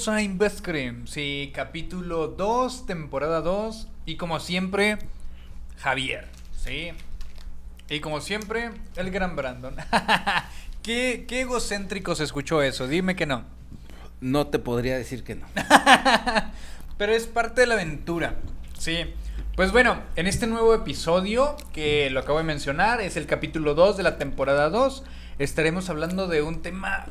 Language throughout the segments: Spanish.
Bienvenidos a InvestCream, sí, capítulo 2, temporada 2. Y como siempre, Javier, sí. Y como siempre, el gran Brandon. ¿Qué egocéntrico se escuchó eso? Dime que no. No te podría decir que no. Pero es parte de la aventura, sí. Pues bueno, en este nuevo episodio, que lo acabo de mencionar, es el capítulo 2 de la temporada 2. Estaremos hablando de un tema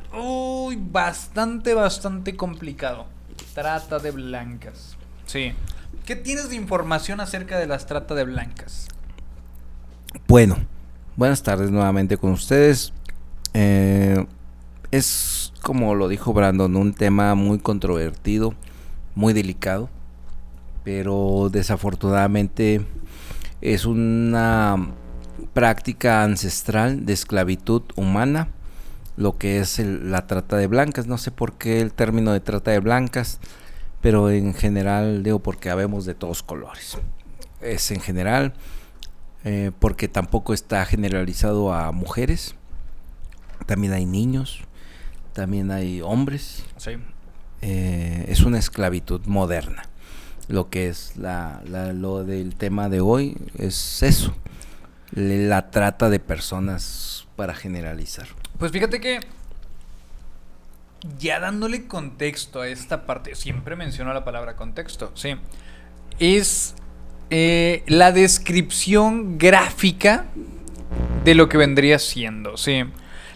bastante complicado. Trata de blancas. Sí. ¿Qué tienes de información acerca de las trata de blancas? Bueno, buenas tardes nuevamente con ustedes. Es como lo dijo Brandon, un tema muy controvertido, muy delicado, pero desafortunadamente es una práctica ancestral de esclavitud humana, lo que es la trata de blancas. No sé por qué el término de trata de blancas, pero en general digo porque habemos de todos colores. Es en general, porque tampoco está generalizado a mujeres, también hay niños, también hay hombres. Sí. Es una esclavitud moderna. Lo que es lo del tema de hoy es eso, la trata de personas, para generalizar. Pues fíjate que ya dándole contexto a esta parte, siempre menciono la palabra contexto, sí. Es la descripción gráfica de lo que vendría siendo, sí.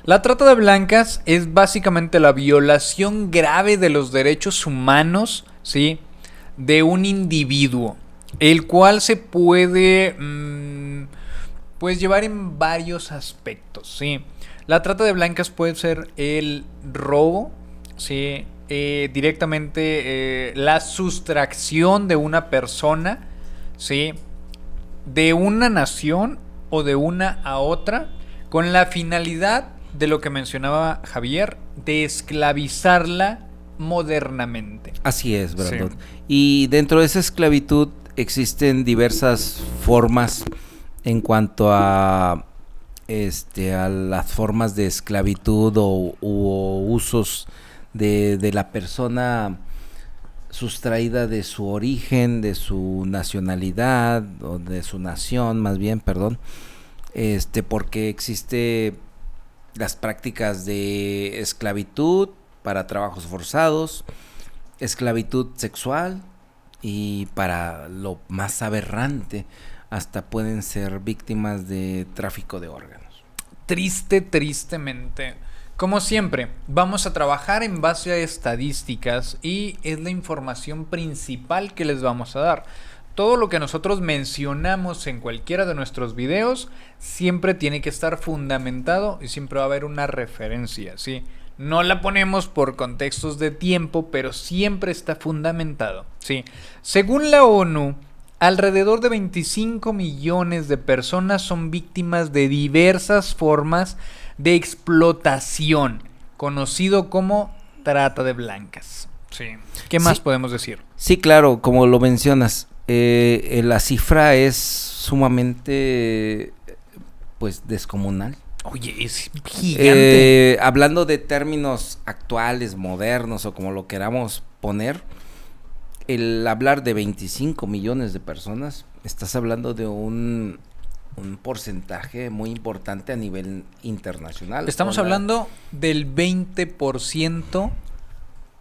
La trata de blancas es básicamente la violación grave de los derechos humanos, sí, de un individuo, el cual se puede pues llevar en varios aspectos, sí. La trata de blancas puede ser el robo, sí, directamente la sustracción de una persona, sí, de una nación o de una a otra, con la finalidad de lo que mencionaba Javier, de esclavizarla modernamente. Así es, Brandon. Sí. Y dentro de esa esclavitud existen diversas formas en cuanto a las formas de esclavitud o usos de la persona sustraída de su origen, de su nacionalidad o de su nación, más bien, perdón, porque existe las prácticas de esclavitud para trabajos forzados, esclavitud sexual y, para lo más aberrante, hasta pueden ser víctimas de tráfico de órganos. Tristemente. Como siempre, vamos a trabajar en base a estadísticas y es la información principal que les vamos a dar. Todo lo que nosotros mencionamos en cualquiera de nuestros videos siempre tiene que estar fundamentado y siempre va a haber una referencia, ¿sí? No la ponemos por contextos de tiempo, pero siempre está fundamentado, ¿sí? Según la ONU, alrededor de 25 millones de personas son víctimas de diversas formas de explotación, conocido como trata de blancas. Sí. ¿Qué más podemos decir? Sí, claro, como lo mencionas, la cifra es sumamente, pues, descomunal. Oye, es gigante. Hablando de términos actuales, modernos o como lo queramos poner, el hablar de 25 millones de personas, estás hablando de un porcentaje muy importante a nivel internacional. Estamos hablando del 20%,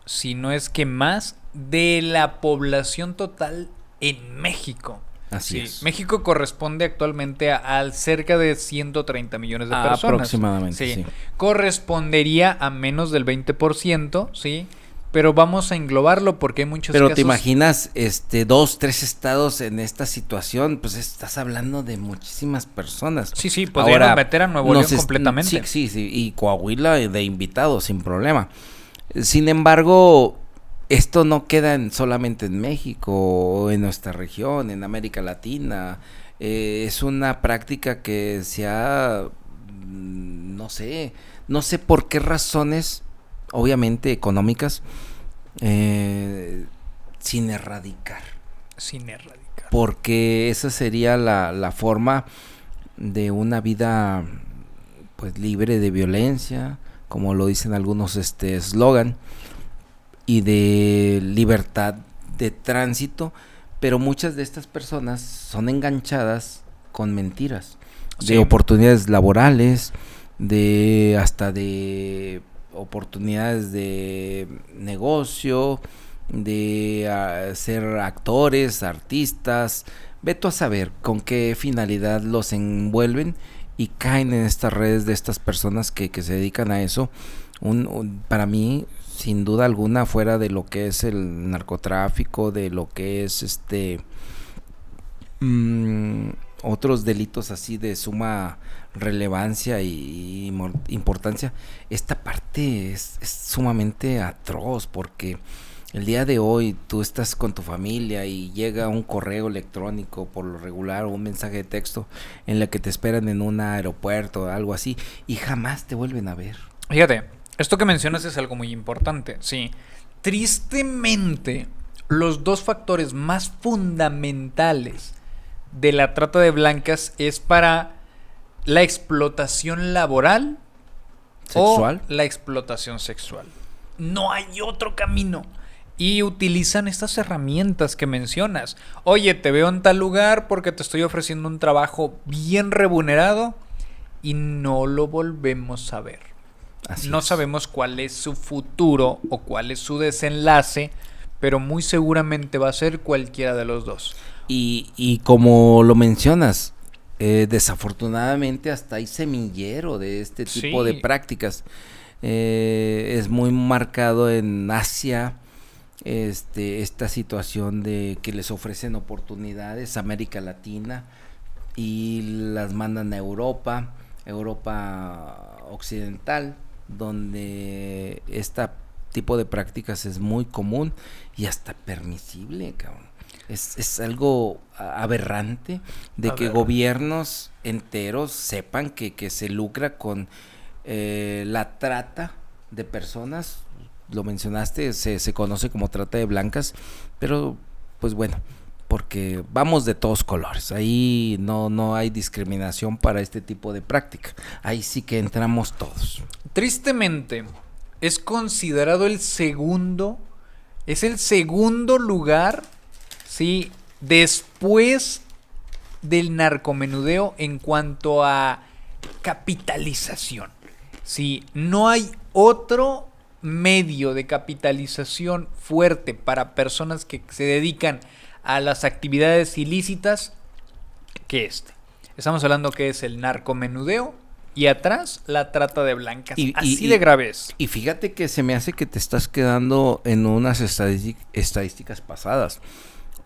si no es que más, de la población total en México. Así es. México corresponde actualmente a cerca de 130 millones de personas. Aproximadamente, sí. Correspondería a menos del 20%, ¿sí? Pero vamos a englobarlo porque hay muchos casos. Pero te imaginas 2, 3 estados en esta situación, pues estás hablando de muchísimas personas. Sí, podríamos meter a Nuevo León completamente. Sí, y Coahuila de invitados sin problema. Sin embargo, esto no queda solamente en México o en nuestra región, en América Latina. Es una práctica que se ha, no sé por qué razones, obviamente económicas, sin erradicar. Porque esa sería la forma de una vida, pues, libre de violencia, como lo dicen algunos eslogan. y de libertad de tránsito, pero muchas de estas personas son enganchadas con mentiras, de oportunidades laborales, hasta de oportunidades de negocio, de ser actores, artistas. Ve tú a saber con qué finalidad los envuelven y caen en estas redes de estas personas que se dedican a eso. Para mí, sin duda alguna, fuera de lo que es el narcotráfico, de lo que es otros delitos así de suma relevancia y importancia, esta parte es sumamente atroz, porque el día de hoy tú estás con tu familia y llega un correo electrónico por lo regular o un mensaje de texto en la que te esperan en un aeropuerto o algo así y jamás te vuelven a ver. Fíjate, esto que mencionas es algo muy importante, sí. Tristemente, los dos factores más fundamentales de la trata de blancas es para la explotación laboral ¿Sexual? o la explotación sexual. No hay otro camino. Y utilizan estas herramientas que mencionas. Oye, te veo en tal lugar porque te estoy ofreciendo un trabajo bien remunerado y no lo volvemos a ver. No sabemos cuál es su futuro o cuál es su desenlace, pero muy seguramente va a ser cualquiera de los dos. Y como lo mencionas, desafortunadamente hasta hay semillero de este tipo de prácticas. Es muy marcado en Asia esta situación de que les ofrecen oportunidades a América Latina y las mandan a Europa occidental, donde este tipo de prácticas es muy común y hasta permisible, cabrón. Es algo aberrante de que gobiernos enteros sepan que se lucra con la trata de personas. Lo mencionaste, se conoce como trata de blancas, pero pues bueno, porque vamos de todos colores. Ahí no hay discriminación para este tipo de práctica. Ahí sí que entramos todos. Tristemente, es considerado el segundo lugar, sí, después del narcomenudeo en cuanto a capitalización. Sí, no hay otro medio de capitalización fuerte para personas que se dedican a las actividades ilícitas que este. Estamos hablando que es el narcomenudeo y atrás la trata de blancas. Así de grave es. Y fíjate que se me hace que te estás quedando en unas estadísticas pasadas,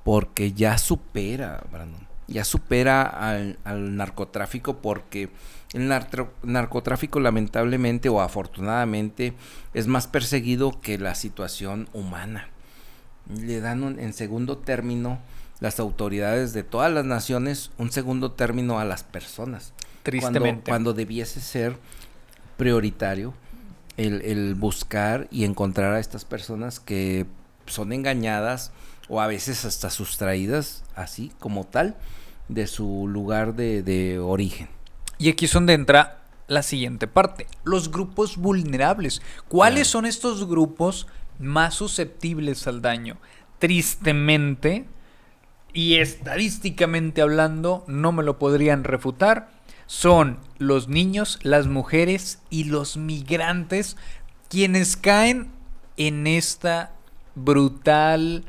porque ya supera, Brandon, al narcotráfico, porque el narcotráfico lamentablemente o afortunadamente es más perseguido que la situación humana. Le dan en segundo término las autoridades de todas las naciones, un segundo término a las personas. Tristemente. Cuando debiese ser prioritario el buscar y encontrar a estas personas que son engañadas o a veces hasta sustraídas así como tal de su lugar de origen. Y aquí es donde entra la siguiente parte, los grupos vulnerables. ¿Cuáles son estos grupos más susceptibles al daño? Tristemente y estadísticamente hablando, no me lo podrían refutar, son los niños, las mujeres y los migrantes quienes caen en esta brutal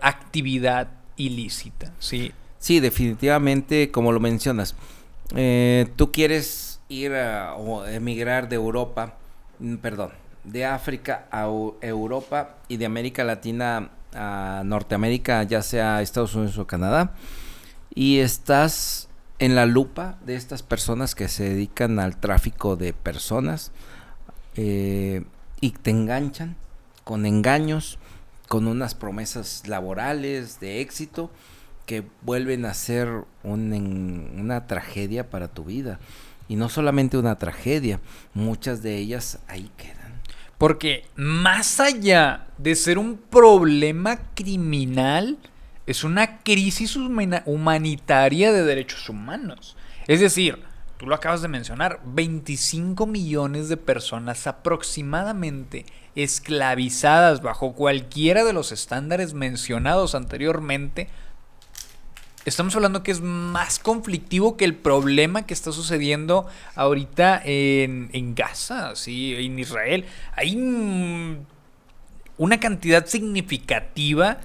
actividad ilícita, ¿sí? Sí, definitivamente, como lo mencionas. Tú quieres ir o emigrar de de África a Europa y de América Latina a Norteamérica, ya sea Estados Unidos o Canadá, y estás en la lupa de estas personas que se dedican al tráfico de personas y te enganchan con engaños, con unas promesas laborales de éxito que vuelven a ser una tragedia para tu vida. Y no solamente una tragedia, muchas de ellas ahí quedan. Porque más allá de ser un problema criminal, es una crisis humanitaria de derechos humanos. Es decir, tú lo acabas de mencionar, 25 millones de personas aproximadamente esclavizadas bajo cualquiera de los estándares mencionados anteriormente, estamos hablando que es más conflictivo que el problema que está sucediendo ahorita en Gaza, ¿sí? En Israel. Hay una cantidad significativa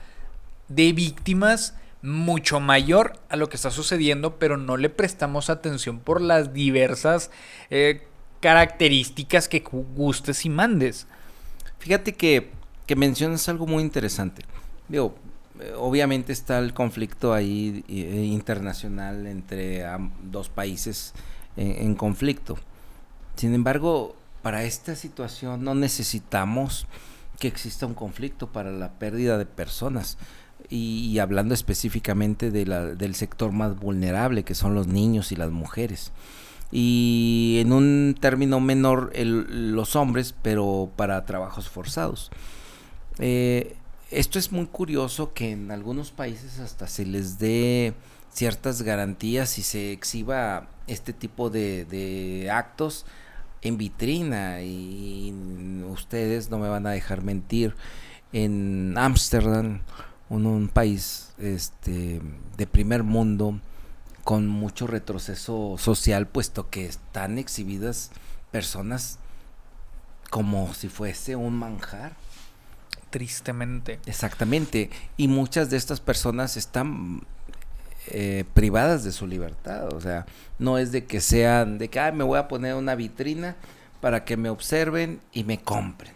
de víctimas mucho mayor a lo que está sucediendo, pero no le prestamos atención por las diversas características que gustes y mandes. Fíjate que mencionas algo muy interesante. Digo, obviamente está el conflicto ahí internacional entre dos países en conflicto. Sin embargo, para esta situación no necesitamos que exista un conflicto para la pérdida de personas. Y hablando específicamente del sector más vulnerable, que son los niños y las mujeres. Y en un término menor, los hombres, pero para trabajos forzados. Esto es muy curioso, que en algunos países hasta se les dé ciertas garantías y se exhiba este tipo de actos en vitrina. Y ustedes no me van a dejar mentir, en Ámsterdam, un país de primer mundo, con mucho retroceso social, puesto que están exhibidas personas como si fuese un manjar. Tristemente. Exactamente. Y muchas de estas personas están privadas de su libertad. O sea, no es de que sean de que me voy a poner una vitrina para que me observen y me compren.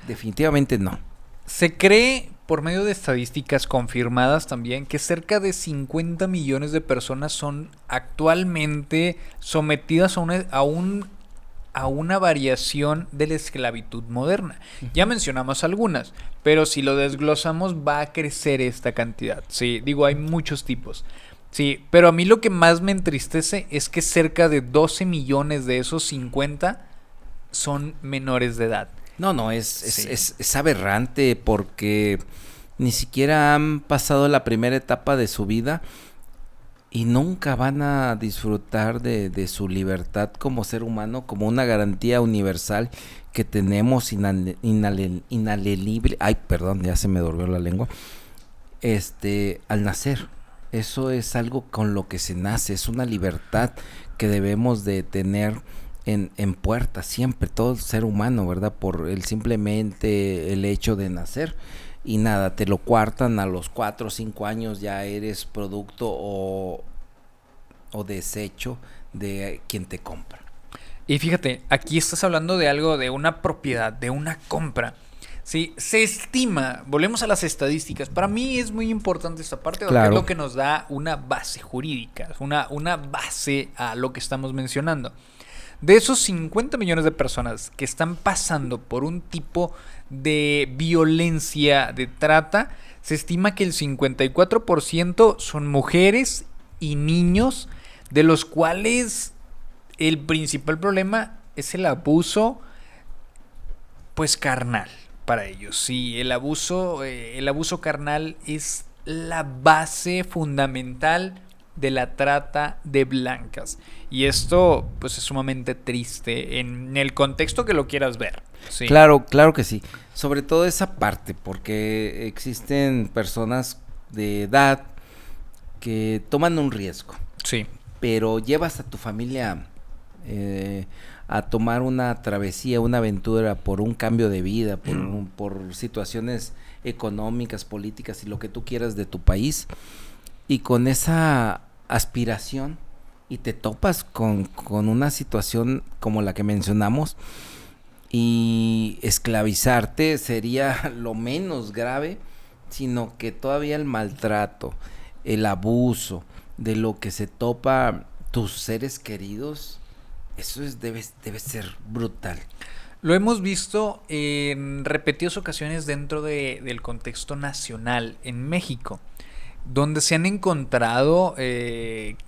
Definitivamente no. Se cree, por medio de estadísticas confirmadas también, que cerca de 50 millones de personas son actualmente sometidas a una variación de la esclavitud moderna. Ya mencionamos algunas, pero si lo desglosamos va a crecer esta cantidad. Sí, digo, hay muchos tipos. Sí, pero a mí lo que más me entristece es que cerca de 12 millones de esos 50 son menores de edad. No, es aberrante, porque ni siquiera han pasado la primera etapa de su vida y nunca van a disfrutar de su libertad como ser humano, como una garantía universal que tenemos inalienable. Ay, perdón, ya se me durmió la lengua. Al nacer. Eso es algo con lo que se nace, es una libertad que debemos de tener en puerta siempre, todo ser humano, ¿verdad? Por simplemente el hecho de nacer. Y nada, te lo cuartan a los 4 o 5 años, ya eres producto o desecho de quien te compra. Y fíjate, aquí estás hablando de algo, de una propiedad, de una compra. Sí, se estima, volvemos a las estadísticas. Para mí es muy importante esta parte, porque es lo que nos da una base jurídica, una base a lo que estamos mencionando. De esos 50 millones de personas que están pasando por un tipo de violencia, de trata, se estima que el 54% son mujeres y niños, de los cuales el principal problema es el abuso, pues carnal para ellos. Sí, el abuso carnal es la base fundamental de la trata de blancas. Y esto pues es sumamente triste en el contexto que lo quieras ver. Sí. Claro que sí. Sobre todo esa parte, porque existen personas de edad que toman un riesgo. Sí. Pero llevas a tu familia a tomar una travesía, una aventura por un cambio de vida, por situaciones económicas, políticas y lo que tú quieras de tu país. Y con esa aspiración y te topas con una situación como la que mencionamos, y esclavizarte sería lo menos grave, sino que todavía el maltrato, el abuso de lo que se topa tus seres queridos, eso debe ser brutal. Lo hemos visto en repetidas ocasiones dentro del contexto nacional en México, donde se han encontrado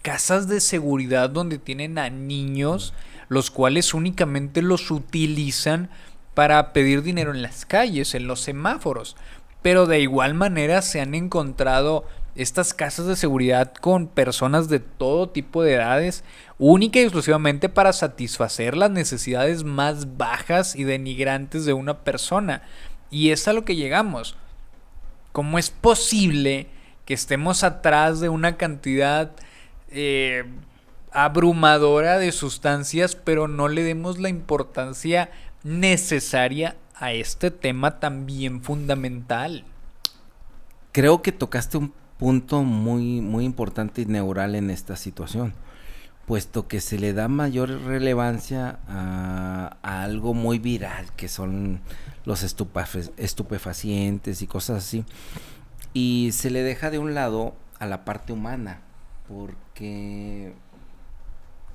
casas de seguridad donde tienen a niños, los cuales únicamente los utilizan para pedir dinero en las calles, en los semáforos. Pero de igual manera se han encontrado estas casas de seguridad con personas de todo tipo de edades, única y exclusivamente para satisfacer las necesidades más bajas y denigrantes de una persona. Y es a lo que llegamos. ¿Cómo es posible que estemos atrás de una cantidad abrumadora de sustancias, pero no le demos la importancia necesaria a este tema también fundamental? Creo que tocaste un punto muy, muy importante y neural en esta situación, puesto que se le da mayor relevancia a algo muy viral, que son los estupefacientes y cosas así, y se le deja de un lado a la parte humana, porque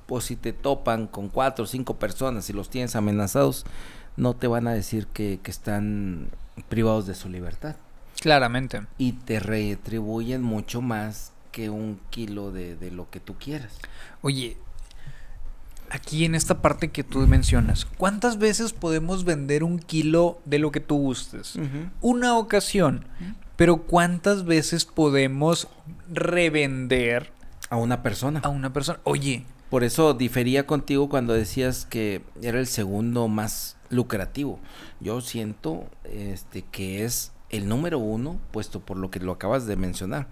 pues si te topan con 4 o 5 personas y los tienes amenazados, no te van a decir que están privados de su libertad. Claramente. Y te retribuyen mucho más que 1 kilo de lo que tú quieras. Oye, aquí en esta parte que tú mencionas, ¿cuántas veces podemos vender 1 kilo de lo que tú gustes? Una ocasión. Pero ¿cuántas veces podemos revender a una persona? A una persona. Oye. Por eso difería contigo cuando decías que era el segundo más lucrativo. Yo siento que es el número 1, puesto por lo que lo acabas de mencionar.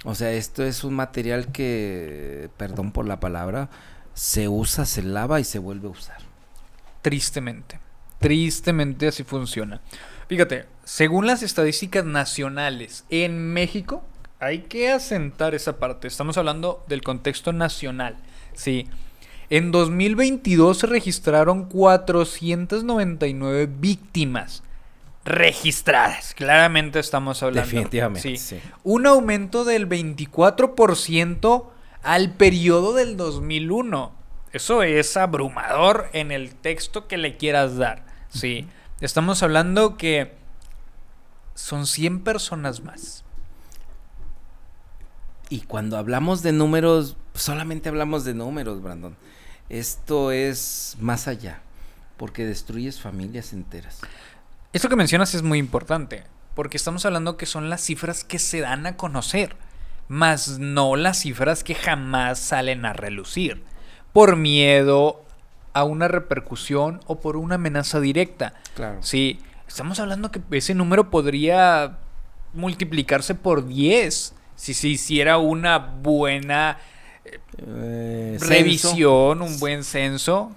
O sea, esto es un material que, perdón por la palabra, se usa, se lava y se vuelve a usar. Tristemente así funciona. Fíjate, según las estadísticas nacionales en México, hay que asentar esa parte. Estamos hablando del contexto nacional. Sí. En 2022 se registraron 499 víctimas registradas. Claramente estamos hablando. Definitivamente, sí. Un aumento del 24% al periodo del 2001. Eso es abrumador en el texto que le quieras dar. Sí. Estamos hablando que son 100 personas más. Y cuando hablamos de números, solamente hablamos de números, Brandon. Esto es más allá, porque destruyes familias enteras. Esto que mencionas es muy importante, porque estamos hablando que son las cifras que se dan a conocer, más no las cifras que jamás salen a relucir, por miedo a una repercusión o por una amenaza directa. Claro. Sí, estamos hablando que ese número podría multiplicarse por 10 si se hiciera una buena revisión, un buen censo.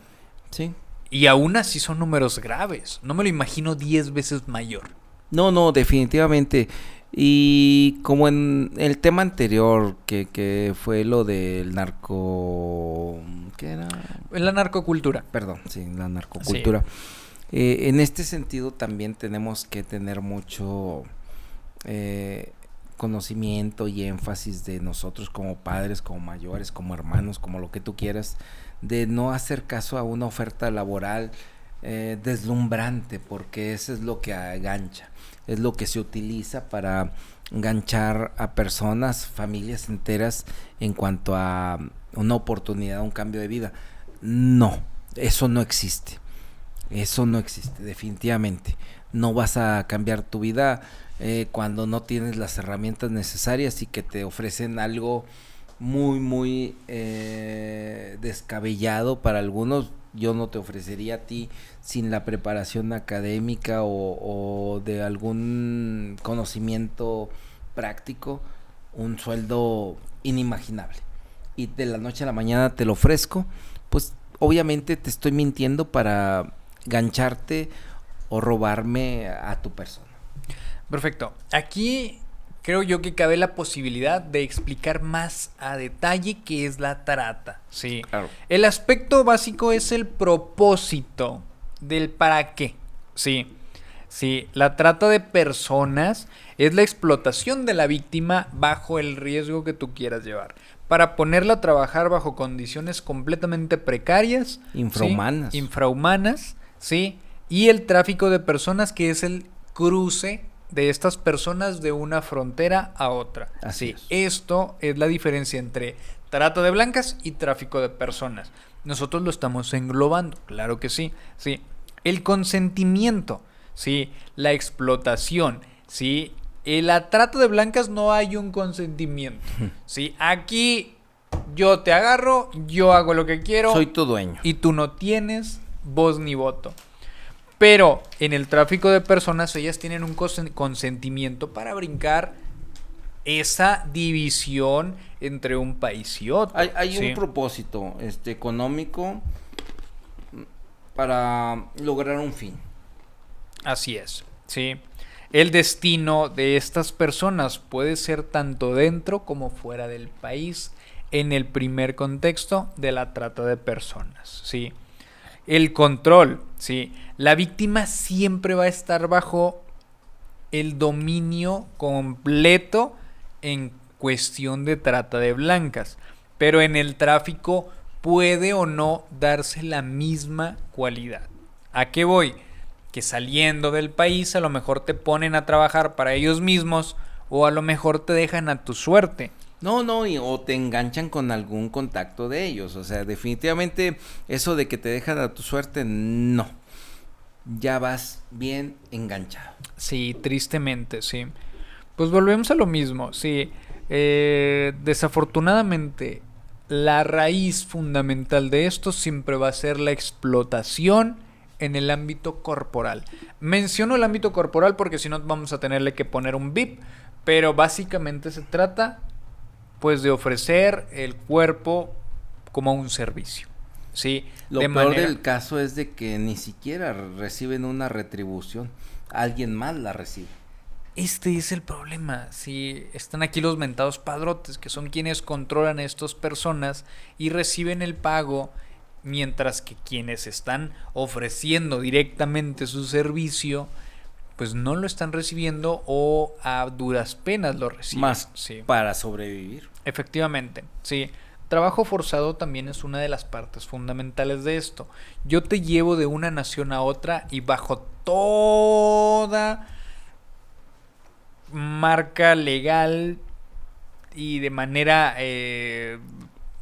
Sí. Y aún así son números graves. No me lo imagino 10 veces mayor. No, definitivamente. Y como en el tema anterior, que fue lo del narco... ¿Qué era? La narcocultura. Perdón, sí, la narcocultura. Sí. En este sentido también tenemos que tener mucho conocimiento y énfasis de nosotros como padres, como mayores, como hermanos, como lo que tú quieras, de no hacer caso a una oferta laboral deslumbrante, porque eso es lo que agancha, es lo que se utiliza para enganchar a personas, familias enteras en cuanto a una oportunidad, un cambio de vida. No, eso no existe, definitivamente. No vas a cambiar tu vida cuando no tienes las herramientas necesarias y que te ofrecen algo muy, muy descabellado para algunos. Yo no te ofrecería a ti, sin la preparación académica o de algún conocimiento práctico, un sueldo inimaginable. Y de la noche a la mañana te lo ofrezco, pues obviamente te estoy mintiendo para gancharte o robarme a tu persona. Perfecto. Aquí creo yo que cabe la posibilidad de explicar más a detalle qué es la trata. Sí. Claro. El aspecto básico es el propósito del para qué. Sí. Sí, la trata de personas es la explotación de la víctima bajo el riesgo que tú quieras llevar, para ponerla a trabajar bajo condiciones completamente precarias, infrahumanas. ¿sí? Infrahumanas, sí, y el tráfico de personas, que es el cruce de estas personas de una frontera a otra. Así es. Esto es la diferencia entre trata de blancas y tráfico de personas. Nosotros lo estamos englobando, claro que sí, sí. El consentimiento, sí, la explotación, sí, En la trata de blancas no hay un consentimiento. ¿Sí? Aquí yo te agarro, yo hago lo que quiero. Soy tu dueño. Y tú no tienes voz ni voto. Pero en el tráfico de personas ellas tienen un consentimiento para brincar esa división entre un país y otro. Hay ¿sí? un propósito económico para lograr un fin. Así es, ¿sí? El destino de estas personas puede ser tanto dentro como fuera del país en el primer contexto de la trata de personas, ¿sí? El control, ¿sí? La víctima siempre va a estar bajo el dominio completo en cuestión de trata de blancas, pero en el tráfico puede o no darse la misma cualidad. ¿A qué voy? Que saliendo del país a lo mejor te ponen a trabajar para ellos mismos o a lo mejor te dejan a tu suerte. No, o te enganchan con algún contacto de ellos. O sea, definitivamente eso de que te dejan a tu suerte, no. Ya vas bien enganchado. Sí, tristemente, sí. Pues volvemos a lo mismo, sí. Desafortunadamente, la raíz fundamental de esto siempre va a ser la explotación en el ámbito corporal. Menciono el ámbito corporal porque si no vamos a tenerle que poner un bip, pero básicamente se trata pues de ofrecer el cuerpo como un servicio, ¿sí? Lo peor del caso es de que ni siquiera reciben una retribución, alguien más la recibe. Este es el problema, sí, están aquí los mentados padrotes, que son quienes controlan a estas personas y reciben el pago, mientras que quienes están ofreciendo directamente su servicio pues no lo están recibiendo o a duras penas lo reciben. Más sí. Para sobrevivir. Efectivamente, sí. Trabajo forzado también es una de las partes fundamentales de esto. Yo te llevo de una nación a otra y bajo toda marca legal y de manera,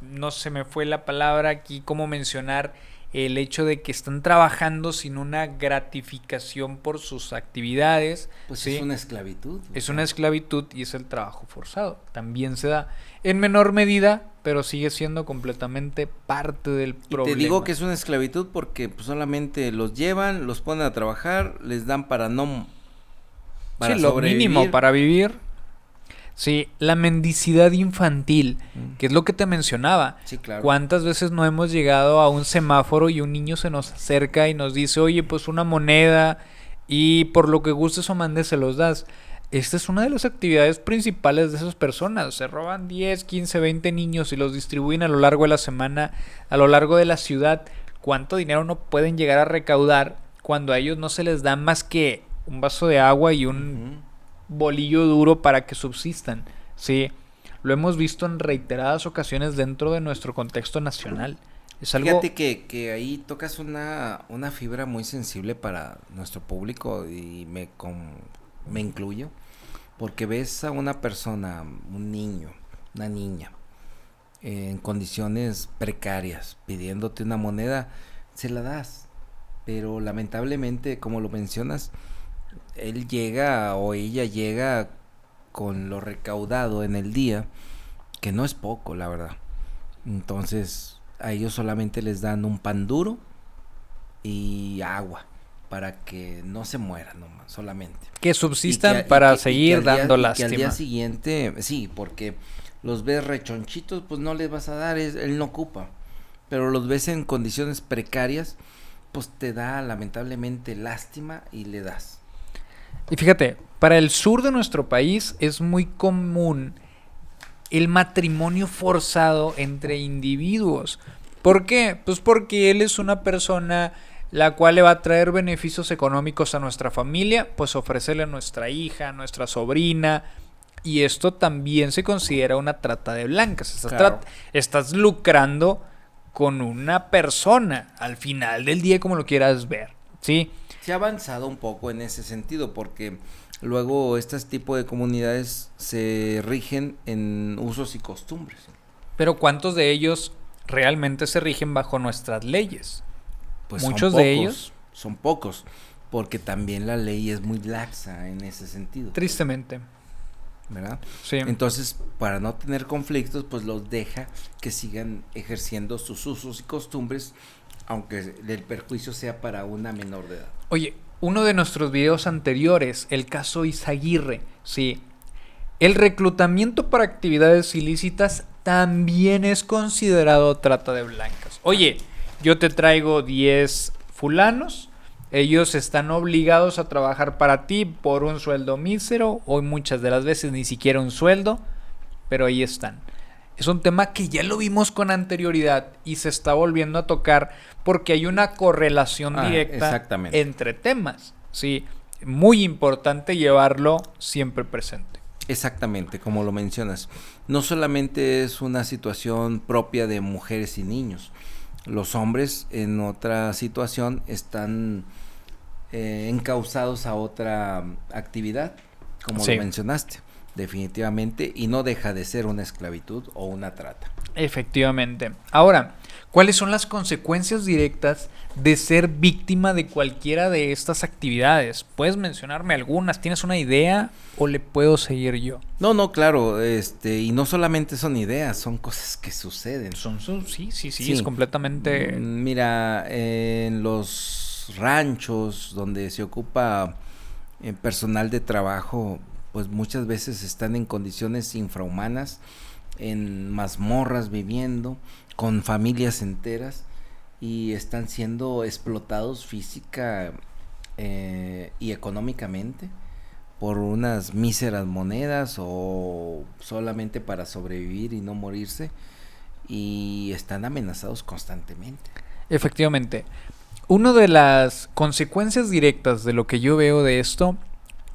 no se me fue la palabra aquí, cómo mencionar el hecho de que están trabajando sin una gratificación por sus actividades. Pues ¿sí? Es una esclavitud. Es una esclavitud y es el trabajo forzado. También se da en menor medida, pero sigue siendo completamente parte del problema. Te digo que es una esclavitud porque pues, solamente los llevan, los ponen a trabajar, les dan para sí, lo mínimo para vivir. Sí, la mendicidad infantil, que es lo que te mencionaba. Sí, claro. ¿Cuántas veces no hemos llegado a un semáforo y un niño se nos acerca y nos dice, oye, pues una moneda y por lo que gustes o mandes se los das? Esta es una de las actividades principales de esas personas. Se roban 10, 15, 20 niños y los distribuyen a lo largo de la semana, a lo largo de la ciudad. ¿Cuánto dinero no pueden llegar a recaudar cuando a ellos no se les da más que un vaso de agua y un bolillo duro para que subsistan? Sí, lo hemos visto en reiteradas ocasiones dentro de nuestro contexto nacional. Es algo... Fíjate que ahí tocas una fibra muy sensible para nuestro público y me incluyo, porque ves a una persona, un niño, una niña, en condiciones precarias, pidiéndote una moneda, se la das, pero lamentablemente, como lo mencionas, él llega o ella llega con lo recaudado en el día, que no es poco, la verdad. Entonces, a ellos solamente les dan un pan duro y agua para que no se mueran nomás, solamente. Que subsistan para seguir dando lástima. Que al día siguiente, sí, porque los ves rechonchitos, pues no les vas a dar, él no ocupa. Pero los ves en condiciones precarias, pues te da lamentablemente lástima y le das. Y fíjate, para el sur de nuestro país es muy común el matrimonio forzado entre individuos. ¿Por qué? Pues porque él es una persona la cual le va a traer beneficios económicos a nuestra familia, pues ofrecerle a nuestra hija, a nuestra sobrina, y esto también se considera una trata de blancas. Estás lucrando con una persona al final del día, como lo quieras ver, ¿sí? Se ha avanzado un poco en ese sentido porque luego este tipo de comunidades se rigen en usos y costumbres. Pero ¿cuántos de ellos realmente se rigen bajo nuestras leyes? Pues muchos de ellos son pocos, porque también la ley es muy laxa en ese sentido. Tristemente. ¿verdad? Sí. Entonces, para no tener conflictos, pues los deja que sigan ejerciendo sus usos y costumbres, aunque el perjuicio sea para una menor de edad. Oye, uno de nuestros videos anteriores, el caso Izaguirre, sí. El reclutamiento para actividades ilícitas también es considerado trata de blancas. Oye, yo te traigo 10 fulanos, ellos están obligados a trabajar para ti por un sueldo mísero, o muchas de las veces ni siquiera un sueldo, pero ahí están. Es un tema que ya lo vimos con anterioridad y se está volviendo a tocar porque hay una correlación directa entre temas. Sí, muy importante llevarlo siempre presente. Exactamente, como lo mencionas. No solamente es una situación propia de mujeres y niños. Los hombres en otra situación están encausados a otra actividad, como lo mencionaste, definitivamente, y no deja de ser una esclavitud o una trata. Efectivamente. Ahora, ¿cuáles son las consecuencias directas de ser víctima de cualquiera de estas actividades? ¿Puedes mencionarme algunas? ¿Tienes una idea o le puedo seguir yo? No, claro, y no solamente son ideas, son cosas que suceden. Sí, es completamente... Mira, en los ranchos donde se ocupa personal de trabajo, pues muchas veces están en condiciones infrahumanas, en mazmorras viviendo, con familias enteras, y están siendo explotados física y económicamente por unas míseras monedas o solamente para sobrevivir y no morirse, y están amenazados constantemente. Efectivamente. Una de las consecuencias directas de lo que yo veo de esto,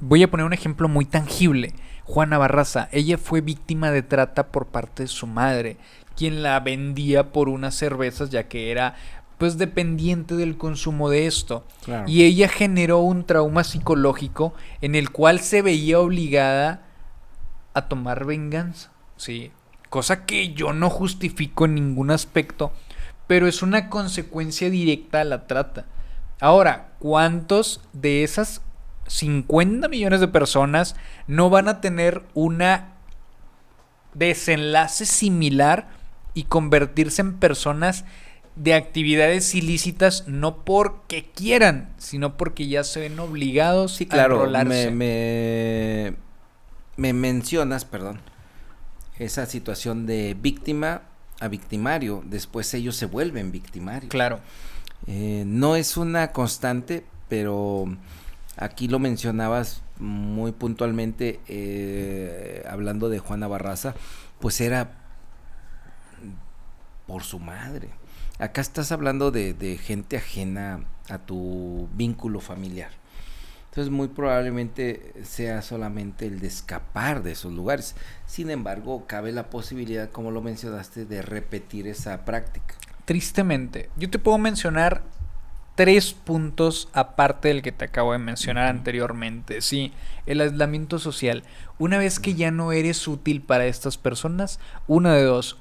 voy a poner un ejemplo muy tangible. Juana Barraza, ella fue víctima de trata por parte de su madre, quien la vendía por unas cervezas, ya que era pues dependiente del consumo de esto. Claro. Y ella generó un trauma psicológico en el cual se veía obligada a tomar venganza, ¿sí? Cosa que yo no justifico en ningún aspecto, pero es una consecuencia directa a la trata. Ahora, ¿cuántos de esas 50 millones de personas no van a tener una desenlace similar y convertirse en personas de actividades ilícitas no porque quieran, sino porque ya se ven obligados sí, claro, a enrolarse? Me mencionas, esa situación de víctima a victimario, después ellos se vuelven victimarios. Claro. No es una constante, pero aquí lo mencionabas muy puntualmente, hablando de Juana Barraza, pues era por su madre. Acá estás hablando de gente ajena a tu vínculo familiar. Entonces muy probablemente sea solamente el de escapar de esos lugares. Sin embargo, cabe la posibilidad, como lo mencionaste, de repetir esa práctica. Tristemente, yo te puedo mencionar 3 puntos aparte del que te acabo de mencionar anteriormente. Sí, el aislamiento social. Una vez que ya no eres útil para estas personas, una de dos: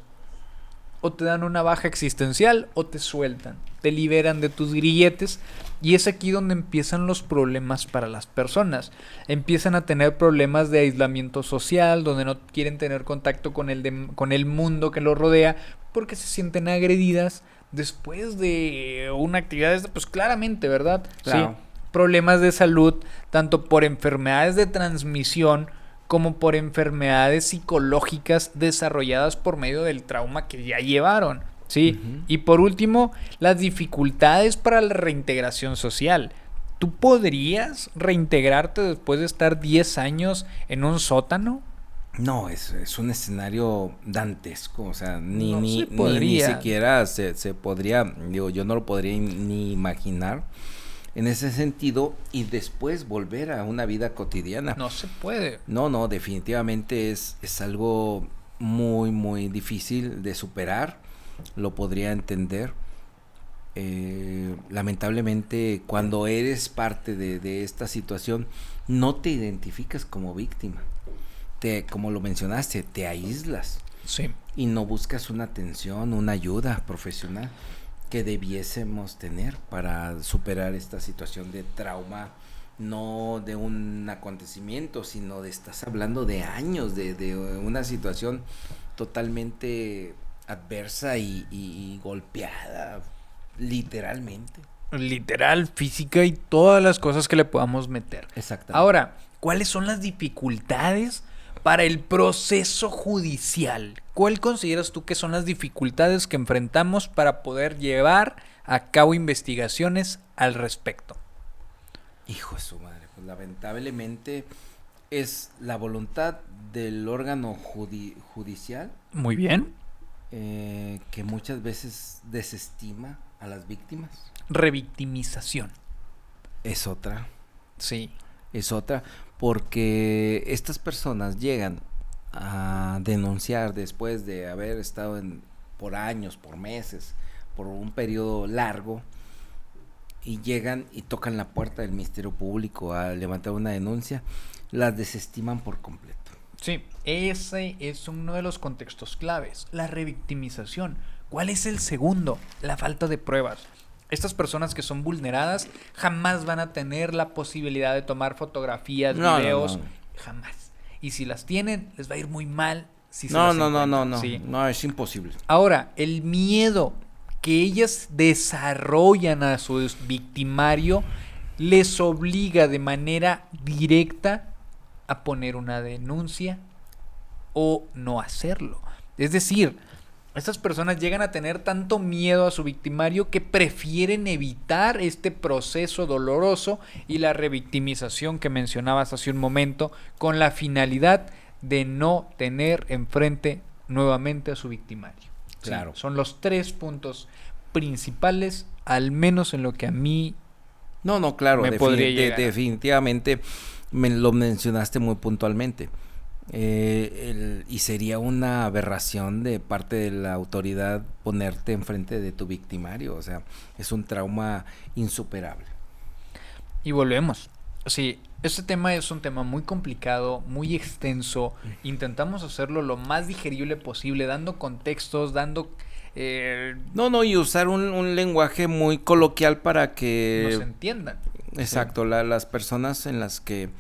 o te dan una baja existencial o te sueltan, te liberan de tus grilletes, y es aquí donde empiezan los problemas para las personas. Empiezan a tener problemas de aislamiento social, donde no quieren tener contacto con el mundo que los rodea, porque se sienten agredidas después de una actividad, pues claramente, ¿verdad? Claro. Sí. Problemas de salud, tanto por enfermedades de transmisión como por enfermedades psicológicas desarrolladas por medio del trauma que ya llevaron, ¿sí? Uh-huh. Y por último, las dificultades para la reintegración social. ¿Tú podrías reintegrarte después de estar 10 años en un sótano? No, es un escenario dantesco, o sea, ni siquiera se podría, digo, yo no lo podría ni imaginar en ese sentido, y después volver a una vida cotidiana. No se puede. No, definitivamente es algo muy, muy difícil de superar, lo podría entender. Lamentablemente, cuando eres parte de esta situación, no te identificas como víctima. Como lo mencionaste, te aíslas. Sí. Y no buscas una atención, una ayuda profesional que debiésemos tener para superar esta situación de trauma no de un acontecimiento, sino de estás hablando de años, de una situación totalmente adversa y golpeada, literalmente. Literal, física y todas las cosas que le podamos meter. Exactamente. Ahora, ¿cuáles son las dificultades para el proceso judicial? ¿Cuál consideras tú que son las dificultades que enfrentamos para poder llevar a cabo investigaciones al respecto? Hijo de su madre, pues lamentablemente es la voluntad del órgano judicial Muy bien. que muchas veces desestima a las víctimas. Revictimización. Es otra, Sí. porque estas personas llegan a denunciar después de haber estado por años, por meses, por un periodo largo, y llegan y tocan la puerta del Ministerio Público a levantar una denuncia, las desestiman por completo. Sí, ese es uno de los contextos claves, la revictimización. ¿Cuál es el segundo? La falta de pruebas. Estas personas que son vulneradas jamás van a tener la posibilidad de tomar fotografías, videos, jamás. Y si las tienen, les va a ir muy mal si se las encuentran. Sí. No, es imposible. Ahora, el miedo que ellas desarrollan a su victimario les obliga de manera directa a poner una denuncia o no hacerlo. Es decir, estas personas llegan a tener tanto miedo a su victimario que prefieren evitar este proceso doloroso y la revictimización que mencionabas hace un momento, con la finalidad de no tener enfrente nuevamente a su victimario. Claro. Sí, son los 3 puntos principales, al menos en lo que a mí claro, me podría llegar. definitivamente lo mencionaste muy puntualmente. Y sería una aberración de parte de la autoridad ponerte enfrente de tu victimario, o sea, es un trauma insuperable. Y volvemos. Sí, este tema es un tema muy complicado, muy extenso. Intentamos hacerlo lo más digerible posible, dando contextos, dando... y usar un lenguaje muy coloquial para que nos entiendan. Exacto, sí. Las personas en las que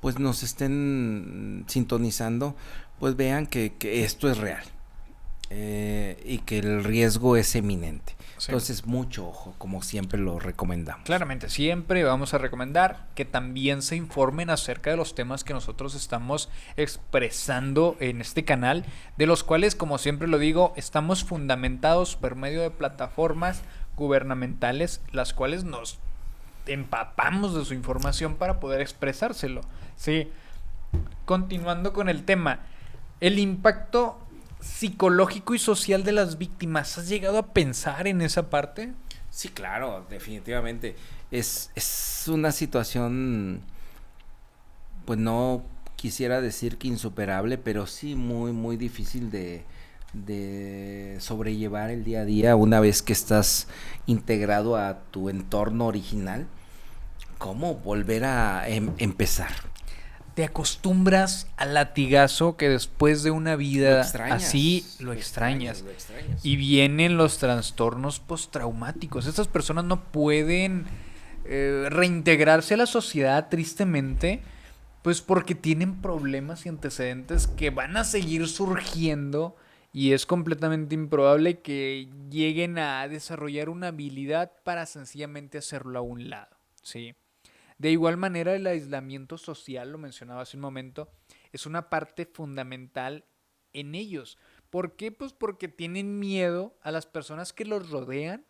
pues nos estén sintonizando, pues vean que esto es real y que el riesgo es eminente. Sí. Entonces, mucho ojo, como siempre lo recomendamos. Claramente, siempre vamos a recomendar que también se informen acerca de los temas que nosotros estamos expresando en este canal, de los cuales, como siempre lo digo, estamos fundamentados por medio de plataformas gubernamentales, las cuales nos empapamos de su información para poder expresárselo. Sí. Continuando con el tema, el impacto psicológico y social de las víctimas. ¿Has llegado a pensar en esa parte? Sí, claro, definitivamente. Es una situación, pues no quisiera decir que insuperable, pero sí muy, muy difícil de sobrellevar el día a día una vez que estás integrado a tu entorno original. ¿Cómo volver a empezar? Te acostumbras al latigazo que después de una vida así lo extrañas. Y vienen los trastornos postraumáticos. Estas personas no pueden reintegrarse a la sociedad, tristemente, pues porque tienen problemas y antecedentes que van a seguir surgiendo, y es completamente improbable que lleguen a desarrollar una habilidad para sencillamente hacerlo a un lado, ¿sí? De igual manera, el aislamiento social, lo mencionaba hace un momento, es una parte fundamental en ellos. ¿Por qué? Pues porque tienen miedo a las personas que los rodean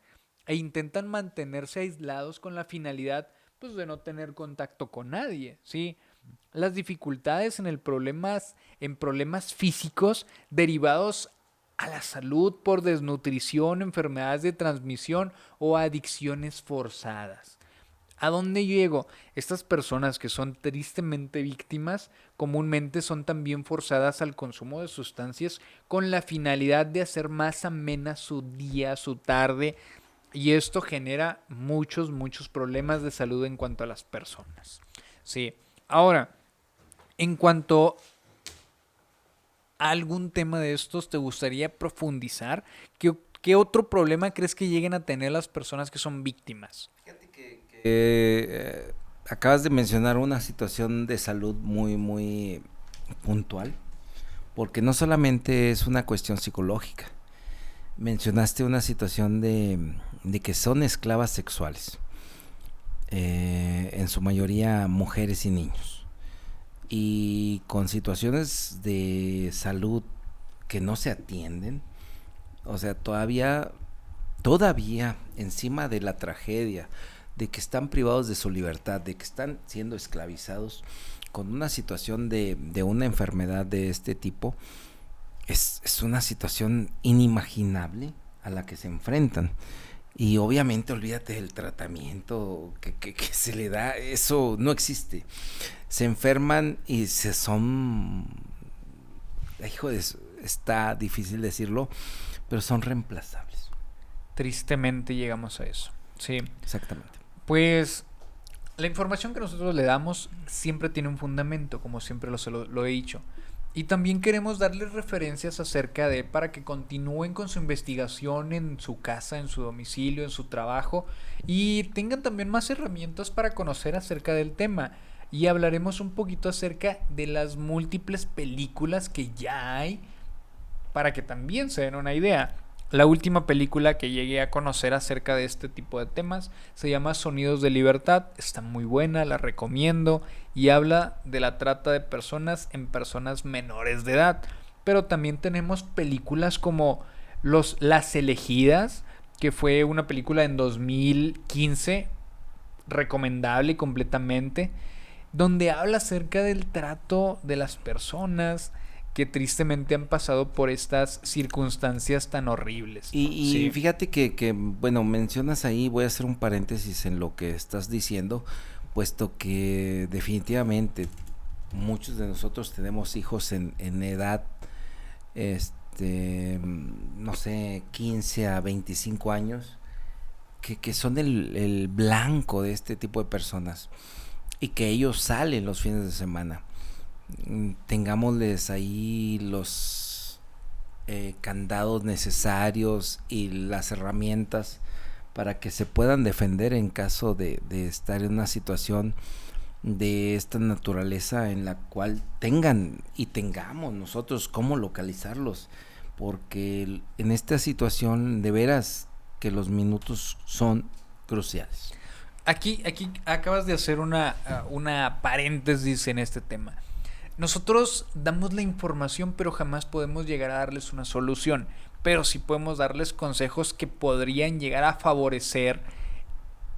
e intentan mantenerse aislados con la finalidad, pues, de no tener contacto con nadie, ¿sí? Las dificultades en problemas físicos derivados a la salud por desnutrición, enfermedades de transmisión o adicciones forzadas. ¿A dónde llego? Estas personas que son tristemente víctimas comúnmente son también forzadas al consumo de sustancias con la finalidad de hacer más amena su día, su tarde, y esto genera muchos problemas de salud en cuanto a las personas. Sí. Ahora, en cuanto a algún tema de estos, ¿te gustaría profundizar? ¿Qué otro problema crees que lleguen a tener las personas que son víctimas? acabas de mencionar una situación de salud muy, muy puntual, porque no solamente es una cuestión psicológica. Mencionaste una situación de que son esclavas sexuales, en su mayoría mujeres y niños, y con situaciones de salud que no se atienden. O sea, todavía encima de la tragedia de que están privados de su libertad, de que están siendo esclavizados con una situación de una enfermedad de este tipo, es una situación inimaginable a la que se enfrentan. Y obviamente olvídate del tratamiento que se le da, eso no existe. Se enferman y hijo de, está difícil decirlo, pero son reemplazables. Tristemente llegamos a eso. Sí. Exactamente. Pues la información que nosotros le damos siempre tiene un fundamento, como siempre lo he dicho. Y también queremos darles referencias acerca de, para que continúen con su investigación en su casa, en su domicilio, en su trabajo, y tengan también más herramientas para conocer acerca del tema. Y hablaremos un poquito acerca de las múltiples películas que ya hay, para que también se den una idea. La última película que llegué a conocer acerca de este tipo de temas se llama Sonidos de Libertad. Está muy buena, la recomiendo, y habla de la trata de personas en personas menores de edad. Pero también tenemos películas como Las Elegidas, que fue una película en 2015, recomendable completamente, donde habla acerca del trato de las personas que tristemente han pasado por estas circunstancias tan horribles. Y Sí. fíjate bueno, mencionas ahí, voy a hacer un paréntesis en lo que estás diciendo, puesto que definitivamente muchos de nosotros tenemos hijos en edad, no sé, 15 a 25 años, que son el blanco de este tipo de personas, y que ellos salen los fines de semana. Tengámosles ahí los candados necesarios y las herramientas para que se puedan defender en caso de estar en una situación de esta naturaleza, en la cual tengamos nosotros cómo localizarlos, porque en esta situación de veras que los minutos son cruciales. Aquí acabas de hacer una paréntesis en este tema. Nosotros damos la información, pero jamás podemos llegar a darles una solución. Pero sí podemos darles consejos que podrían llegar a favorecer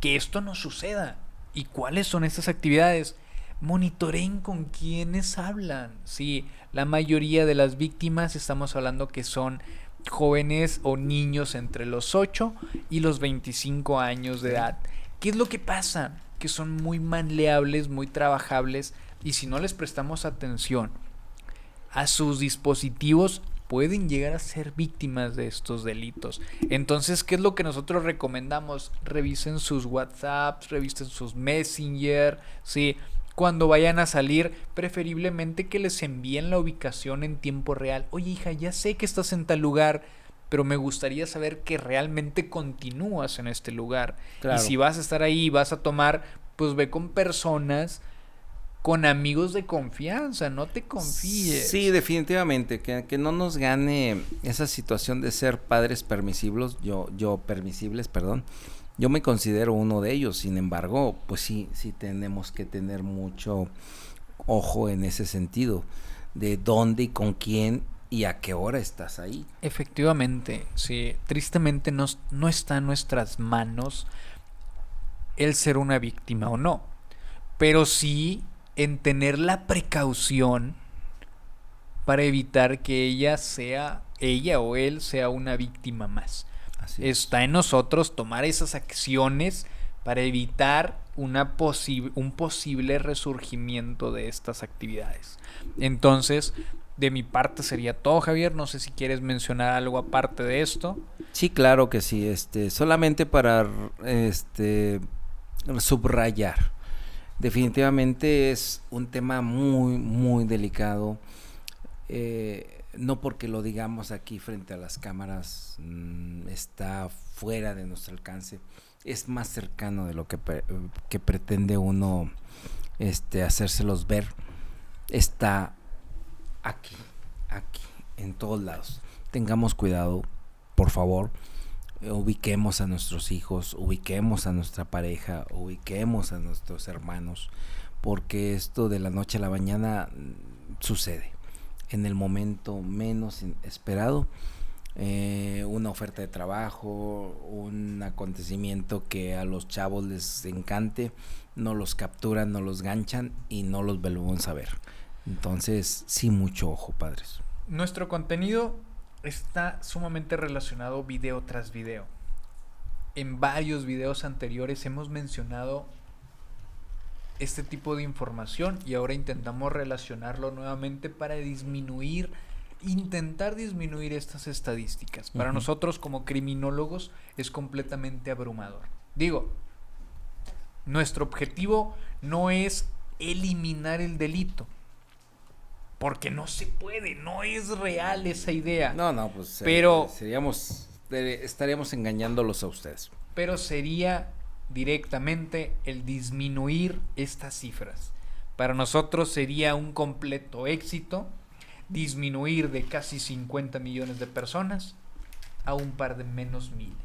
que esto no suceda. ¿Y cuáles son estas actividades? Monitoreen con quiénes hablan. Sí, la mayoría de las víctimas estamos hablando que son jóvenes o niños entre los 8 y los 25 años de edad. ¿Qué es lo que pasa? Que son muy maleables, muy trabajables, y si no les prestamos atención a sus dispositivos, pueden llegar a ser víctimas de estos delitos. Entonces, ¿qué es lo que nosotros recomendamos? Revisen sus WhatsApps, revisen sus Messenger, ¿sí? Cuando vayan a salir, preferiblemente que les envíen la ubicación en tiempo real. Oye, hija, ya sé que estás en tal lugar, pero me gustaría saber que realmente continúas en este lugar. Claro. Y si vas a estar ahí y vas a tomar, pues ve con personas, con amigos de confianza, no te confíes. Sí, definitivamente, que no nos gane esa situación de ser padres permisivos, permisibles, perdón. Yo me considero uno de ellos, sin embargo, pues sí tenemos que tener mucho ojo en ese sentido, de dónde y con quién y a qué hora estás ahí. Efectivamente, sí, tristemente no está en nuestras manos el ser una víctima o no, pero sí en tener la precaución para evitar que ella o él sea una víctima más. Así está en nosotros tomar esas acciones para evitar un posible resurgimiento de estas actividades. Entonces, de mi parte sería todo, Javier. No sé si quieres mencionar algo aparte de esto. Sí, claro que sí. Solamente para subrayar. Definitivamente es un tema muy, muy delicado. No porque lo digamos aquí frente a las cámaras está fuera de nuestro alcance. es más cercano de lo que pretende uno hacérselos ver. Está aquí, en todos lados. Tengamos cuidado, por favor. Ubiquemos a nuestros hijos, ubiquemos a nuestra pareja, ubiquemos a nuestros hermanos, porque esto de la noche a la mañana sucede en el momento menos esperado. Una oferta de trabajo, un acontecimiento que a los chavos les encante, no los capturan, no los ganchan y no los volvemos a ver. Entonces, sí, mucho ojo, padres. Nuestro contenido está sumamente relacionado video tras video. En varios videos anteriores hemos mencionado este tipo de información y ahora intentamos relacionarlo nuevamente para intentar disminuir estas estadísticas. Para nosotros como criminólogos es completamente abrumador. Digo, nuestro objetivo no es eliminar el delito, porque no se puede, no es real esa idea. No, pues pero estaríamos engañándolos a ustedes. Pero sería directamente el disminuir estas cifras. Para nosotros sería un completo éxito disminuir de casi 50 millones de personas a un par de menos miles.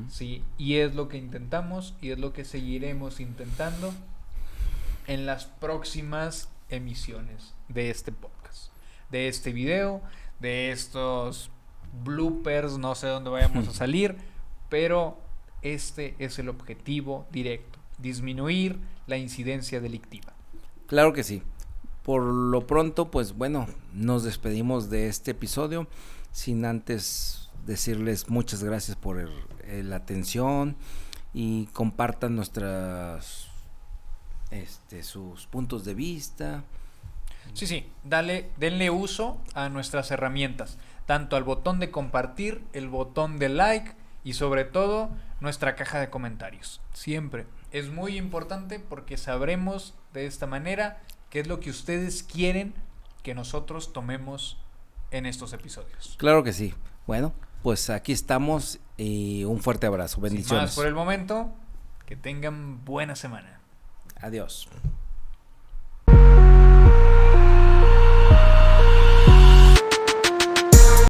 ¿Sí? Y es lo que intentamos y es lo que seguiremos intentando en las próximas emisiones de este podcast, de este video, de estos bloopers, no sé dónde vayamos a salir, pero este es el objetivo directo, disminuir la incidencia delictiva. Claro que sí. Por lo pronto, pues bueno, nos despedimos de este episodio sin antes decirles muchas gracias por la atención y compartan sus puntos de vista. Sí, denle uso a nuestras herramientas, tanto al botón de compartir, el botón de like y sobre todo nuestra caja de comentarios. Siempre es muy importante porque sabremos de esta manera qué es lo que ustedes quieren que nosotros tomemos en estos episodios. Claro que sí. Bueno, pues aquí estamos y un fuerte abrazo. Bendiciones. Sin más por el momento, que tengan buena semana. Adiós.